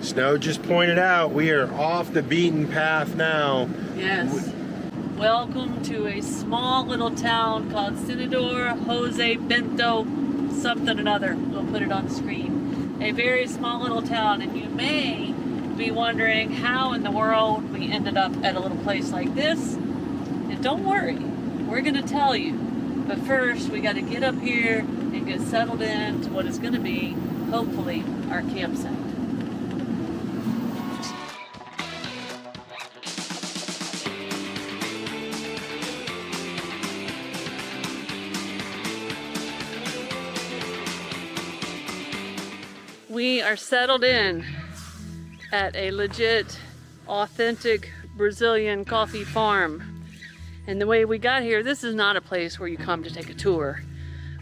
Snow just pointed out we are off the beaten path now. Yes. Welcome to a small little town called Senador Jose Bento something another. We'll put it on the screen. A very small little town, and you may be wondering how in the world we ended up at a little place like this. And don't worry, we're gonna tell you. But first, we gotta get up here and get settled into what is gonna be, hopefully, our campsite. We are settled in at a legit, authentic Brazilian coffee farm. And the way we got here, this is not a place where you come to take a tour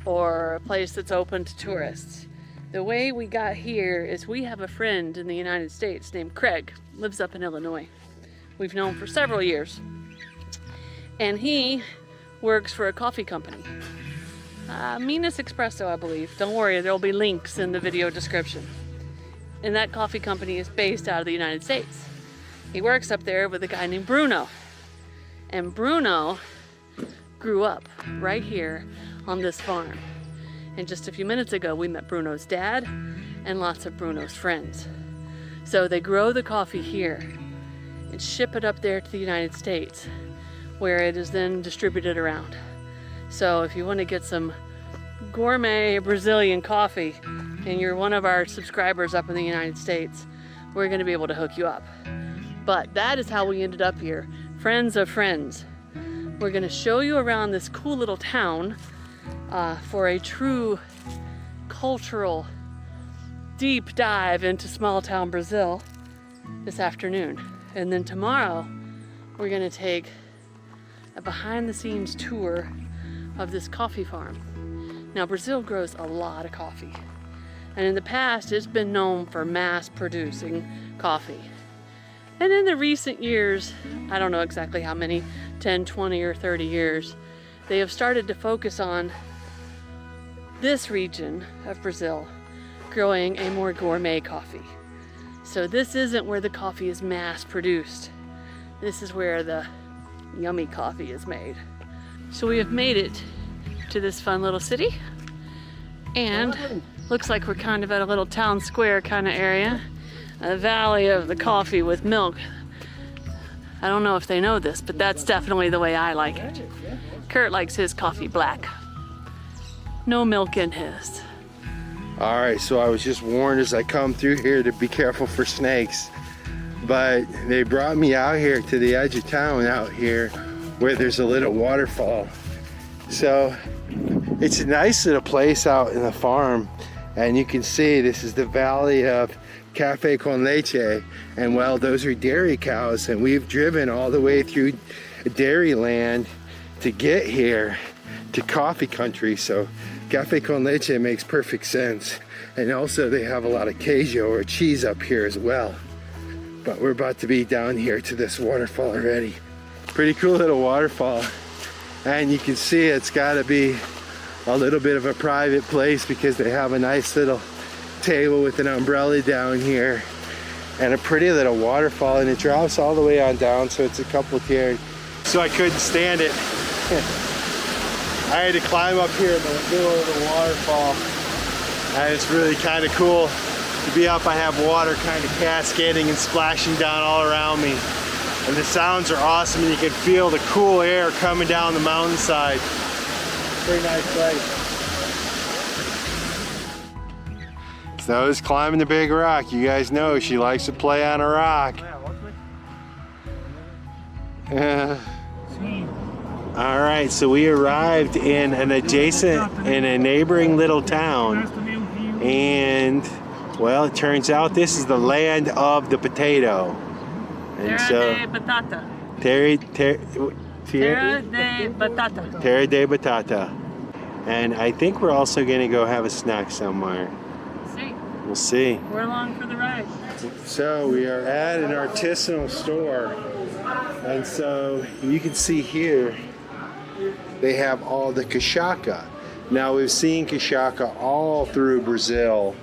or a place that's open to tourists. The way we got here is we have a friend in the United States named Craig, lives up in Illinois. We've known him for several years. And he works for a coffee company. MINAS ESPRESSO, I believe. Don't worry, there'll be links in the video description. And that coffee company is based out of the United States. He works up there with a guy named Bruno. And Bruno grew up right here on this farm. And just a few minutes ago, we met Bruno's dad and lots of Bruno's friends. So they grow the coffee here and ship it up there to the United States, where it is then distributed around. So if you want to get some gourmet Brazilian coffee and you're one of our subscribers up in the United States, we're going to be able to hook you up. But that is how we ended up here, friends of friends. We're going to show you around this cool little town for a true cultural deep dive into small town Brazil this afternoon. And then tomorrow we're going to take a behind the scenes tour of this coffee farm. Now, Brazil grows a lot of coffee, and in the past it's been known for mass producing coffee. And in the recent years, I don't know exactly how many, 10, 20 or 30 years, they have started to focus on this region of Brazil growing a more gourmet coffee. So this isn't where the coffee is mass produced. This is where the yummy coffee is made. So we have made it to this fun little city, and looks like we're kind of at a little town square kind of area, a valley of the coffee with milk. I don't know if they know this, but that's definitely the way I like it. Curt likes his coffee black. No milk in his. All right, so I was just warned as I come through here to be careful for snakes, but they brought me out here to the edge of town out here where there's a little waterfall. So it's a nice little place out in the farm, and you can see this is the valley of Café con Leche, and well, those are dairy cows, and we've driven all the way through dairy land to get here to coffee country. So Café con Leche makes perfect sense, and also they have a lot of queijo or cheese up here as well. But we're about to be down here to this waterfall already. Pretty cool little waterfall, and you can see it's got to be a little bit of a private place because they have a nice little table with an umbrella down here and a pretty little waterfall, and it drops all the way on down, so it's a couple tiers. So I couldn't stand it. I had to climb up here in the middle of the waterfall, and it's really kind of cool to be up. I have water kind of cascading and splashing down all around me. And the sounds are awesome, and you can feel the cool air coming down the mountainside. Pretty nice place. Snow's climbing the big rock. You guys know she likes to play on a rock. All right, so we arrived in a neighboring little town, and well, it turns out this is the land of the potato. And Terra de batata. Terra de batata. Terra de batata. And I think we're also going to go have a snack somewhere. See. We'll see. We're along for the ride. So we are at an artisanal store, and so you can see here they have all the cachaça. Now we've seen cachaça all through Brazil,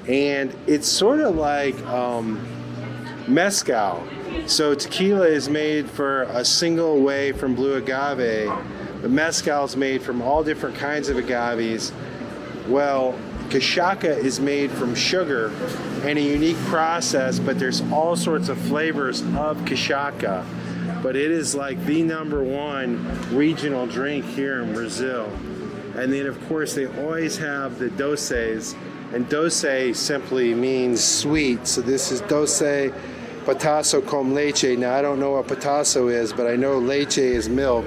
And it's sort of like mezcal. So tequila is made for a single way from blue agave, but mezcal is made from all different kinds of agaves. Well, cachaca is made from sugar and a unique process, but there's all sorts of flavors of cachaca. But it is like the #1 regional drink here in Brazil. And then of course they always have the doces, and doce simply means sweet. So this is doce patasso com leche. Now I don't know what patasso is, but I know leche is milk.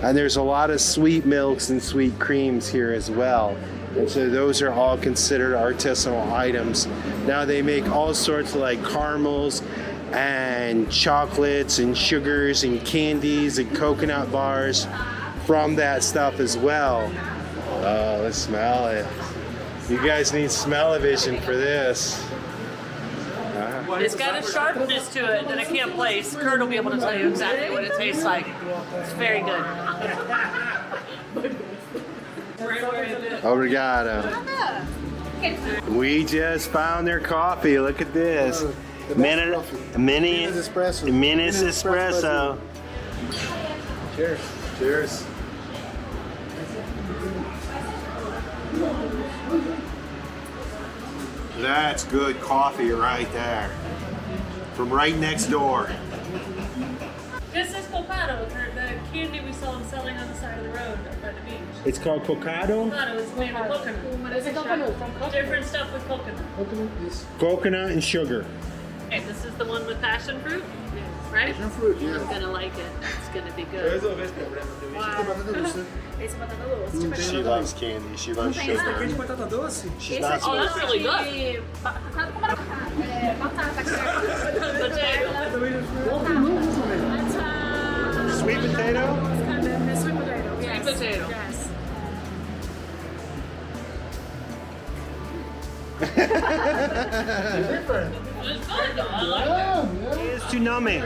And there's a lot of sweet milks and sweet creams here as well. And so those are all considered artisanal items. Now they make all sorts of like caramels and chocolates and sugars and candies and coconut bars from that stuff as well. Oh, let's smell it. You guys need smell-o-vision for this. It's got a sharpness to it that I can't place. Curt will be able to tell you exactly what it tastes like. It's very good. Obrigado. We just found their coffee. Look at this. MINAS espresso. Cheers. Cheers. That's good coffee right there. From right next door. This is cocado, the candy we saw them selling on the side of the road by the beach. It's called cocado? Cocado is made with coconut. Different stuff with coconut. Coconut and sugar. Okay, this is the one with passion fruit, right? Passion fruit, yeah. I'm gonna like it. It's gonna be good. She loves candy. She loves sugar. She's not Oh, that's really good. Sweet potato? Sweet potato. Yes. It's good though. I like it. Que es tu nome?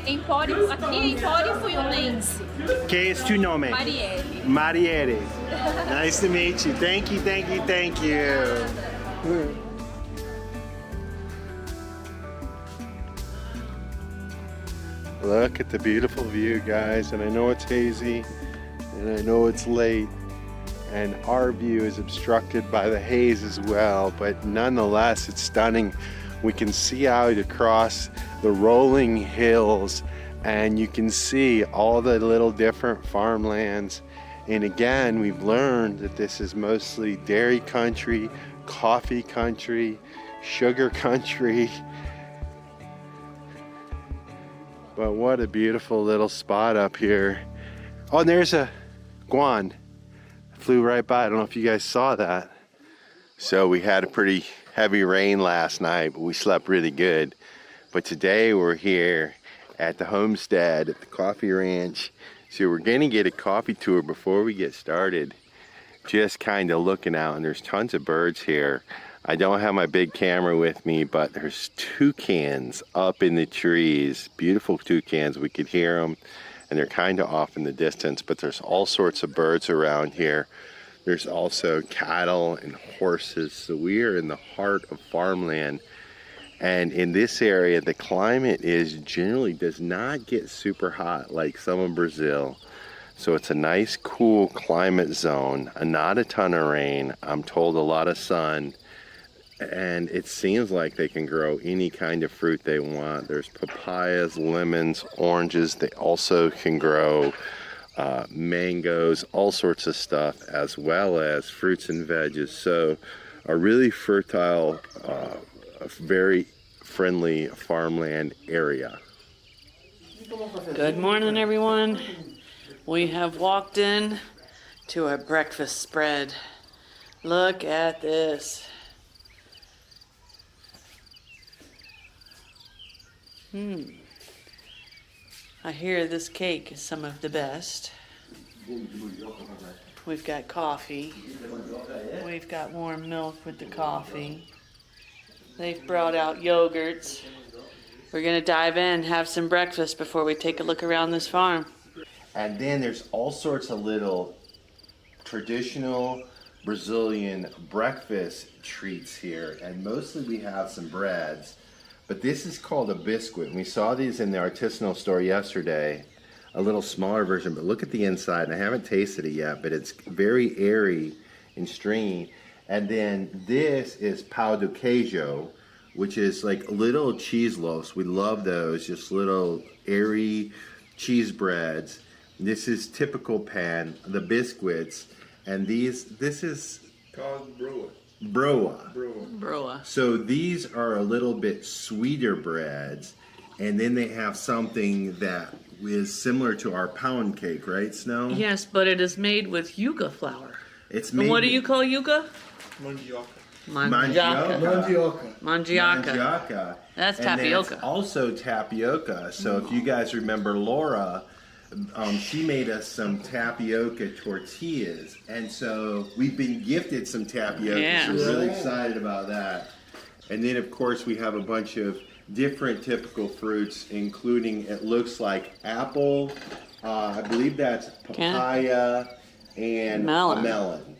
Empório, aqui em Empório fui o Lens, Que es tu nome? Marielle. Marielle. Nice to meet you. Thank you, thank you, thank you. Look at the beautiful view, guys. And I know it's hazy, and I know it's late, and our view is obstructed by the haze as well, but nonetheless, it's stunning. We can see out across the rolling hills, and you can see all the little different farmlands. And again, we've learned that this is mostly dairy country, coffee country, sugar country. But what a beautiful little spot up here. Oh, and there's a guan. Flew right by. I don't know if you guys saw that. So we had a pretty heavy rain last night, but we slept really good. But today we're here at the homestead at the coffee ranch. So we're gonna get a coffee tour before we get started. Just kind of looking out, and there's tons of birds here. I don't have my big camera with me, but there's toucans up in the trees. Beautiful toucans, we could hear them, and they're kind of off in the distance, but there's all sorts of birds around here. There's also cattle and horses. So we are in the heart of farmland. And in this area, the climate generally does not get super hot like some of Brazil. So it's a nice, cool climate zone. Not a ton of rain. I'm told a lot of sun. And it seems like they can grow any kind of fruit they want. There's papayas, lemons, oranges. They also can grow mangoes, all sorts of stuff, as well as fruits and veggies. So a really fertile, very friendly farmland area. Good morning, everyone. We have walked in to our breakfast spread. Look at this. I hear this cake is some of the best. We've got coffee. We've got warm milk with the coffee. They've brought out yogurts. We're gonna dive in, have some breakfast before we take a look around this farm. And then there's all sorts of little traditional Brazilian breakfast treats here, and mostly we have some breads, but this is called a biscuit. And we saw these in the artisanal store yesterday, a little smaller version, but look at the inside, and I haven't tasted it yet, but it's very airy and stringy. And then this is pão de queijo, which is like little cheese loaves. We love those, just little airy cheese breads. This is typical pan, the biscuits, and this is Called broa. broa. So these are a little bit sweeter breads, and then they have something that is similar to our pound cake, right, Snow? Yes, but it is made with yuca flour. It's And made. what do you call yuca? Mandioca. Mandioca. That's And tapioca. that's also tapioca. So if you guys remember Laura, she made us some tapioca tortillas, and so we've been gifted some tapioca. Yeah. So we're really excited about that. And then of course we have a bunch of different typical fruits, including, it looks like apple, I believe that's papaya, and Melon. a melon.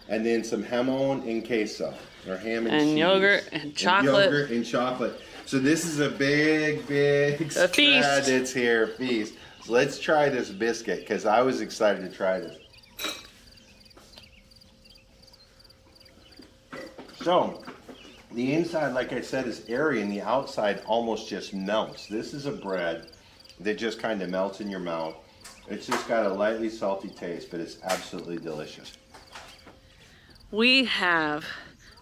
And then some jamon and queso, or ham and cheese. Yogurt and chocolate. Yogurt and chocolate. So this is a big A spread feast. that's here, feast. So let's try this biscuit, because I was excited to try this. So, the inside, like I said, is airy, and the outside almost just melts. This is a bread that just kind of melts in your mouth. It's just got a lightly salty taste, but it's absolutely delicious. We have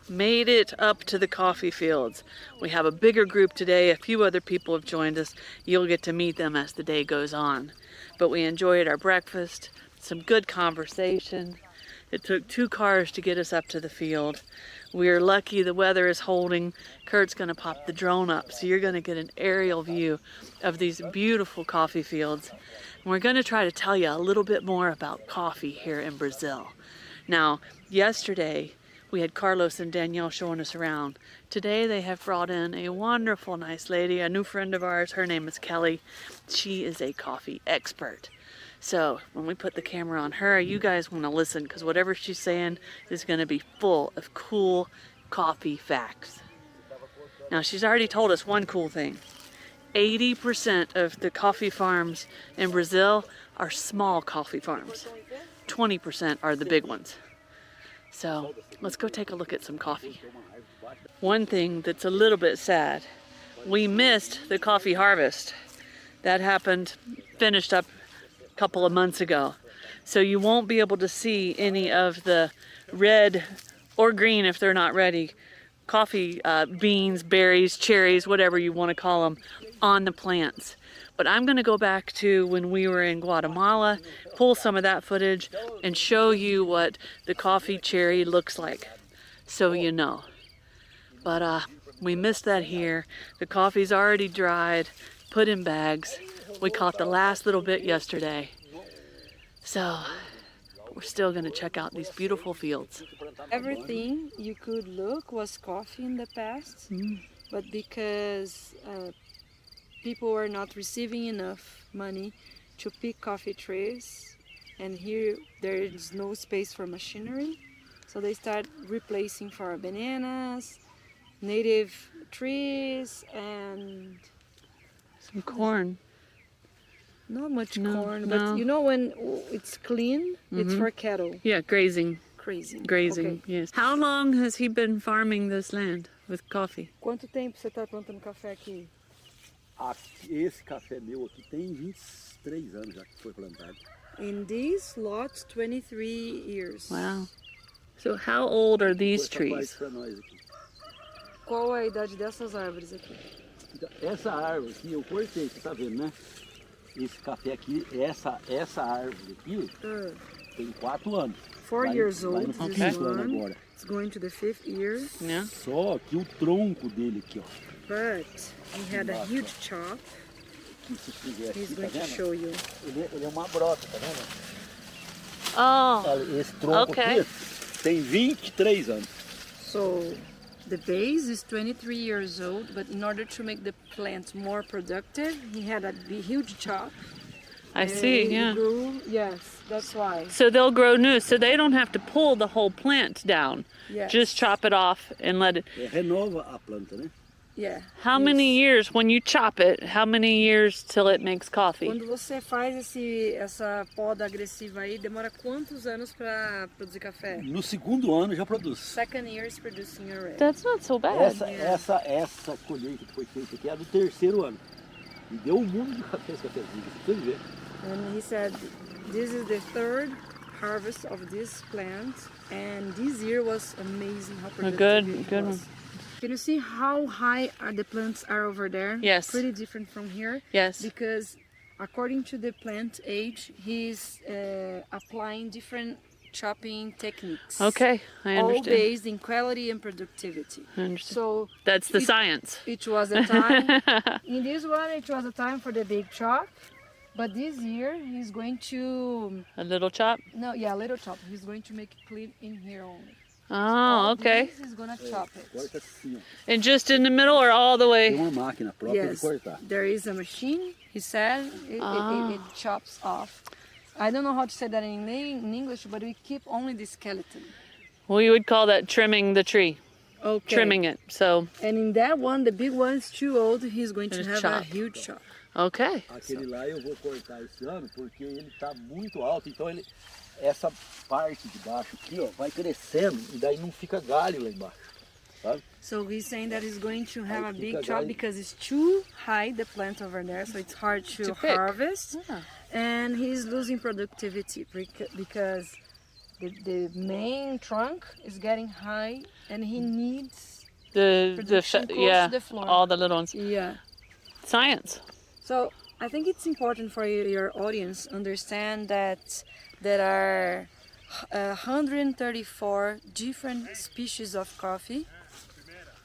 made it up to the coffee fields. We have a bigger group today. A few other people have joined us. You'll get to meet them as the day goes on. But we enjoyed our breakfast, some good conversation. It took 2 cars to get us up to the field. We're lucky the weather is holding. Kurt's gonna pop the drone up, so you're gonna get an aerial view of these beautiful coffee fields. And we're gonna try to tell you a little bit more about coffee here in Brazil. Now, yesterday we had Carlos and Danielle showing us around. Today they have brought in a wonderful, nice lady, a new friend of ours. Her name is Kelly. She is a coffee expert. So when we put the camera on her, you guys want to listen, because whatever she's saying is going to be full of cool coffee facts. Now, she's already told us one cool thing. 80% of the coffee farms in Brazil are small coffee farms. 20% are the big ones. So let's go take a look at some coffee. One thing that's a little bit sad, we missed the coffee harvest. That happened, finished up a couple of months ago. So you won't be able to see any of the red or green, if they're not ready, coffee beans, berries, cherries, whatever you want to call them, on the plants. But I'm going to go back to when we were in Guatemala, pull some of that footage, and show you what the coffee cherry looks like, so you know. But we missed that here. The coffee's already dried, put in bags. We caught the last little bit yesterday. So we're still going to check out these beautiful fields. Everything you could look was coffee in the past, but because people were not receiving enough money to pick coffee trees, and here there is no space for machinery, so they start replacing for bananas, native trees, and Some corn. not much No, corn, no. but you know when it's clean, it's for cattle. Yeah, grazing. Grazing. Yes. How long has he been farming this land with coffee? Quanto tempo você está plantando café aqui? Esse café meu aqui tem 23 anos já que foi plantado. In these lots, 23 years. Wow. So how old are these trees? Para nós aqui. Qual é a idade dessas árvores aqui? Então, essa árvore aqui eu cortei, você tá vendo, né? Esse café aqui, essa árvore aqui tem 4 anos. 4 years Vai old, no this quinto ano one. agora. It's going to the 5th year. Yeah. Só que o tronco dele aqui, ó. But he had a huge chop. Que se fizer He's aqui, tá going to vendo? show you. Ele é uma brota, tá vendo? Oh, Olha, esse tronco Okay. aqui tem 23 anos. So the base is 23 years old, but in order to make the plant more productive, he had a huge chop. I see, It yeah. grew, yes, that's why. So they'll grow new, so they don't have to pull the whole plant down. Yes. Just chop it off and let it. Renova a planta, né? Yeah. How many years when you chop it? How many years till it makes coffee? Quando você faz essa poda agressiva aí, demora quantos anos para produzir café? No segundo ano já produz. Second year is producing already. That's not so bad. Essa colheita que foi feita aqui é do terceiro ano. E deu um mundo de cafés, cafezinhos. Você precisa ver. And he said, this is the third harvest of this plant, and this year was amazing how productive it good was. one. Can you see how high the plants are over there? Yes. Pretty different from here. Yes. Because according to the plant age, he's applying different chopping techniques. Okay, I All understand. based in quality and productivity. I understand. So That's the science. it was a time, in this one it was a time for the big chop, but this year he's going to, A little chop? no, yeah, little chop. He's going to make it clean in here only. Oh, okay. This he's gonna chop it. Corta assim, ó. And just in the middle or all the Tem way? uma máquina própria Yes, de cortar. there is a machine, he said, it chops off. I don't know how to say that in English, but we keep only the skeleton. We would call that trimming the tree, Okay. trimming it. So, And in that one, the big one is too old, he's going to Just have a chop. huge chop. okay. Aquele lá eu vou cortar esse ano porque ele está muito alto, então essa parte de baixo aqui, ó, vai crescendo e daí não fica galho lá embaixo, sabe? So he's saying that he's going to have a Aí big fica chop galho. because it's too high, the plant over there, so it's hard to pick. harvest. Yeah. And he's losing productivity because the main trunk is getting high and he needs, Production close yeah, to the floor. all the little ones. yeah. Science. So I think it's important for your audience understand that there are 134 different species of coffee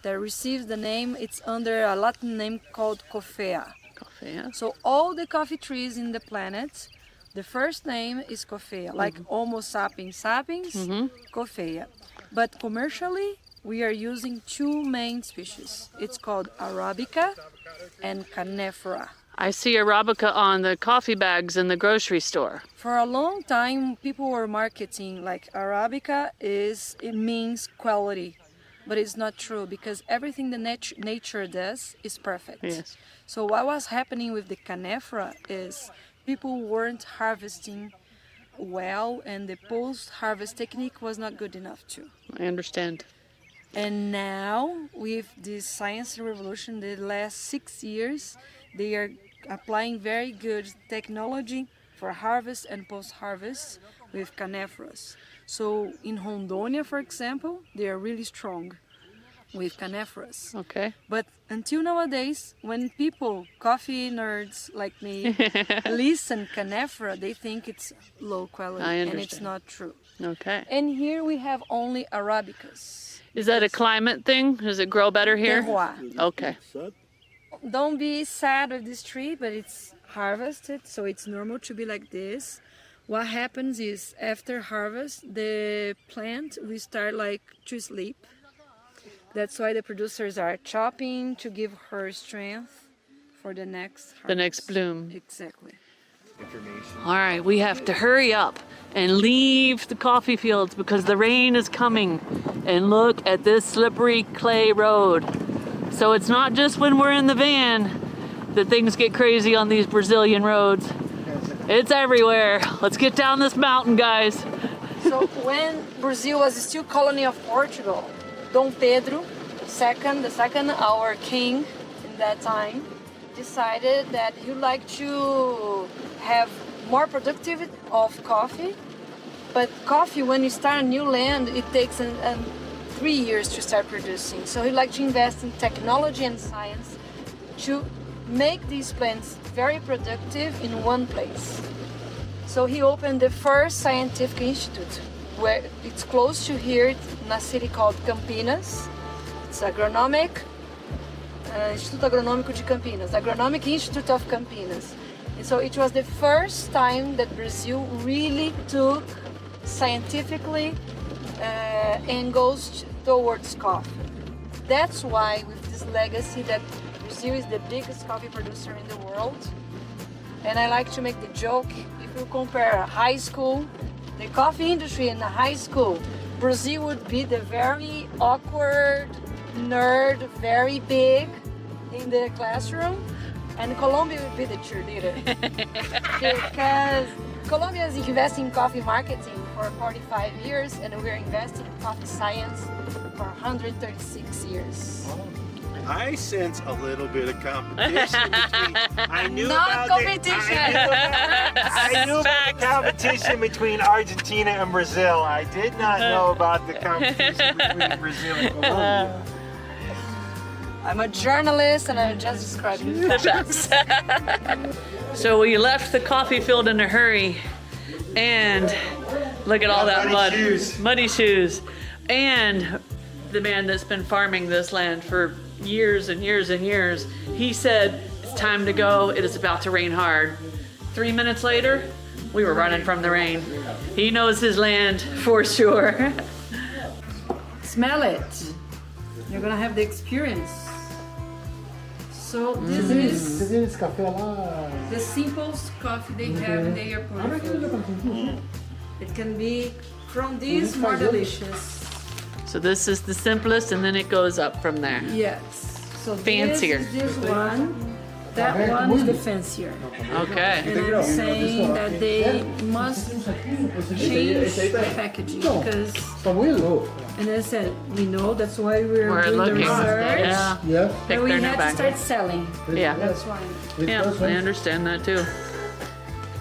that receives the name. It's under a Latin name called Coffea. Coffee, yeah. So all the coffee trees in the planet, the first name is Coffea, like Homo sapiens sapiens, Coffea. But commercially, we are using two main species. It's called Arabica and Canephora. I see Arabica on the coffee bags in the grocery store. For a long time, people were marketing like Arabica it means quality, but it's not true because everything the nature does is perfect. Yes. So what was happening with the Canephora is people weren't harvesting well, and the post-harvest technique was not good enough too. I understand. And now, with this science revolution, the last 6 years, they are applying very good technology for harvest and post-harvest with Canephoras. So in Rondônia, for example, they are really strong with Canephoras. Okay. But until nowadays, when people, coffee nerds like me, listen Canephora, they think it's low quality, I and it's understand. not true. Okay. And here we have only Arabicas. Is that a climate thing? Does it grow better here? Terroir. Okay. Sabe? Don't be sad with this tree, but it's harvested, so it's normal to be like this. What happens is after harvest, the plant will start like to sleep. That's why the producers are chopping to give her strength for the next harvest. The next bloom. Exactly. All right, we have to hurry up and leave the coffee fields because the rain is coming. And look at this slippery clay road. So it's not just when we're in the van that things get crazy on these Brazilian roads. It's everywhere. Let's get down this mountain, guys. So when Brazil was still colony of Portugal, Dom Pedro II, our king in that time, decided that he would like to have more productivity of coffee. But coffee, when you start a new land, it takes 3 years to start producing. So he'd like to invest in technology and science to make these plants very productive in one place. So he opened the first scientific institute where it's close to here in a city called Campinas. It's agronomic, Instituto Agronômico de Campinas, Agronomic Institute of Campinas. And so it was the first time that Brazil really took scientifically angles towards coffee. That's why with this legacy that Brazil is the biggest coffee producer in the world, And I like to make the joke, if you compare high school, the coffee industry in the high school, Brazil would be the very awkward nerd, very big in the classroom, and Colombia would be the cheerleader. Because Colombia is investing in coffee marketing for 45 years, and we're investing in coffee science for 136 years. I sense a little bit of competition between. I knew Not about competition. I knew about the competition between Argentina and Brazil. I did not know about the competition between Brazil and Colombia. I'm a journalist, and I'm just describing the facts. So we left the coffee field in a hurry, and look at all that mud. Muddy shoes. And the man that's been farming this land for years and years and years, he said, it's time to go, it is about to rain hard. 3 minutes later, we were running from the rain. He knows his land for sure. Smell it. You're gonna have the experience. So this is the simplest coffee they have in the airport. It can be from this more delicious. So this is the simplest, and then it goes up from there. Yes. So Fancier. This one, that one is the fancier. Okay. And I'm saying that they must change the packaging because, and I said, we know that's why we're doing looking. the research. Yeah. Pick And we their new had to bag. start selling. Yeah. That's why. Yeah, I understand that too.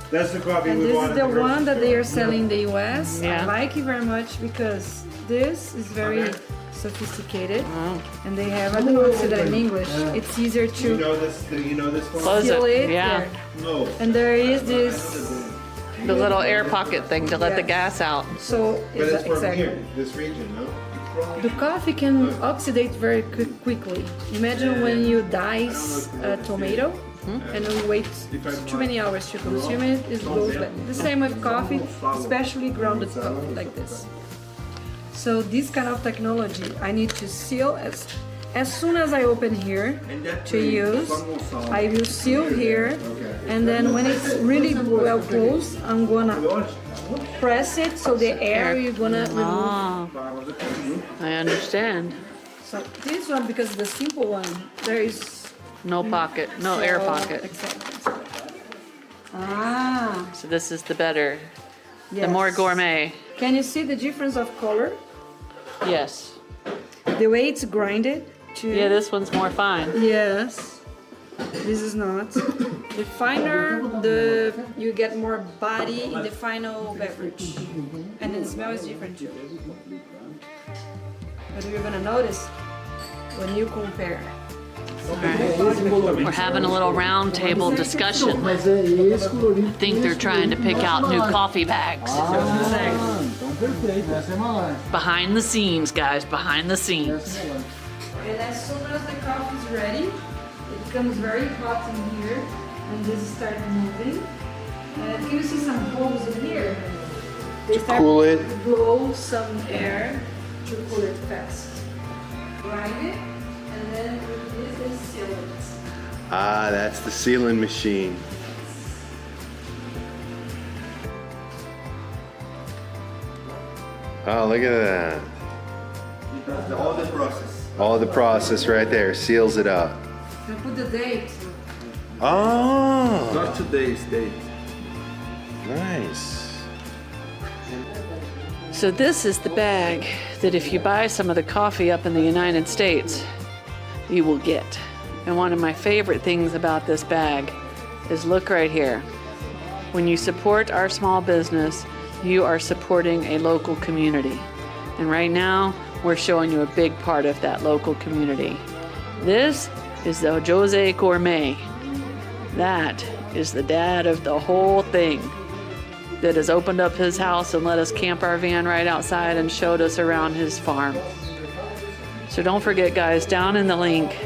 That's the coffee And we this wanted. is the one that they are selling in the US. Yeah. I like it very much because this is very sophisticated, and they have, I don't know how to say that in English. It's easier You to know this? Do you know this one? Close seal it. it. Yeah. here. No. And there is this, The little air pocket thing to let the gas out. so But it's from exactly. here, this region, no? The coffee can oxidate very quickly. Imagine when you dice a tomato and you wait too many hours to consume it, it goes bad. The same with coffee, especially grounded coffee like this. So this kind of technology, I need to seal as soon as I open here to use, I will seal here, and then when it's really well closed, I'm gonna press it so the air you're gonna remove. Oh, I understand. So this one, because the simple one, there is No pocket, no air pocket. Exactly. Ah, So this is the better, the yes. more gourmet. Can you see the difference of color? Yes. The way it's grinded to. Yeah, this one's more fine. Yes. This is not. The finer, you get more body in the final beverage, and the smell is different too. But you're gonna notice when you compare. We're having a little round table discussion. I think they're trying to pick out new coffee bags. Behind the scenes, guys, behind the scenes. And as soon as the coffee is ready, it becomes very hot in here, and this starts moving. Can you see some holes in here? They start cool it. Blow some air to cool it fast. Grind it, and then with this they seal it. Ah, that's the sealing machine. Oh, look at that. All the process. All the process right there, seals it up. You put the date. Oh, Not today's date. nice. So this is the bag that if you buy some of the coffee up in the United States, you will get. And one of my favorite things about this bag is look right here. When you support our small business, you are supporting a local community. And right now, we're showing you a big part of that local community. This is the Jose Gourmet. That is the dad of the whole thing that has opened up his house and let us camp our van right outside and showed us around his farm. So don't forget, guys, down in the link,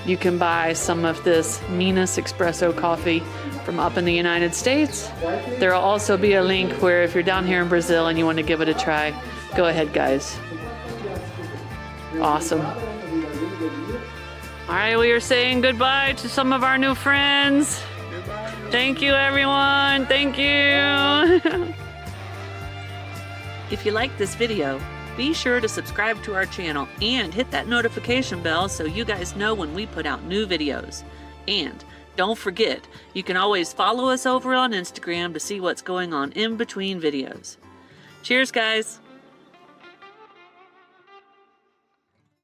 you can buy some of this MINAS espresso coffee from up in the United States. There will also be a link where if you're down here in Brazil and you want to give it a try, go ahead, guys. Awesome. All right, we are saying goodbye to some of our new friends. Thank you, everyone. Thank you. If you like this video, be sure to subscribe to our channel and hit that notification bell so you guys know when we put out new videos. And don't forget, you can always follow us over on Instagram to see what's going on in between videos. Cheers, guys.